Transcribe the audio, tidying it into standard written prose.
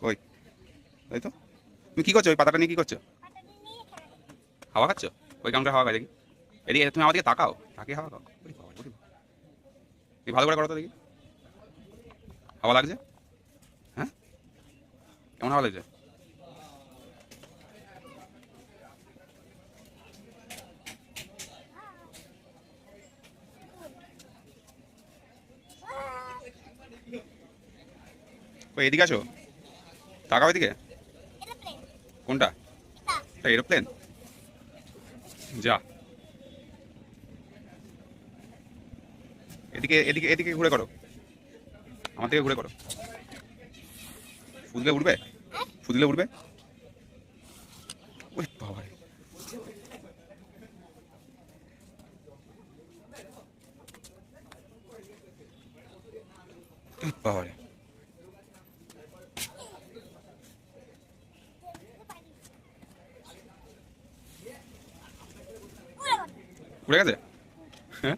কই তাই তো। তুমি কি করছো ওই পাতাটা নিয়ে, কি করছো? হাওয়া খাচ্ছ? ওই কারণটা হাওয়া খাই দেখি। এদিকে তুমি আমার দিকে তাকাও, তাকিয়ে হাওয়া খাও। ওরে বাবা, ওরে বাবা। তুমি ভালো করে করো তো দেখি। হাওয়া লাগছে? হ্যাঁ, কেমন হাওয়া লাগছে? ওই এদিকে আসো, তাকাও এদিকে। কোনটা? এটা এরোপ্লেন? যা, এদিকে এদিকে এদিকে ঘুরে করো, আমার দিকে ঘুরে করো। ফুদলে উঠবে, ফুদলে উঠবে। ওই বাবা রে, ওই বাবা রে। উড়ে গেছে? হ্যাঁ।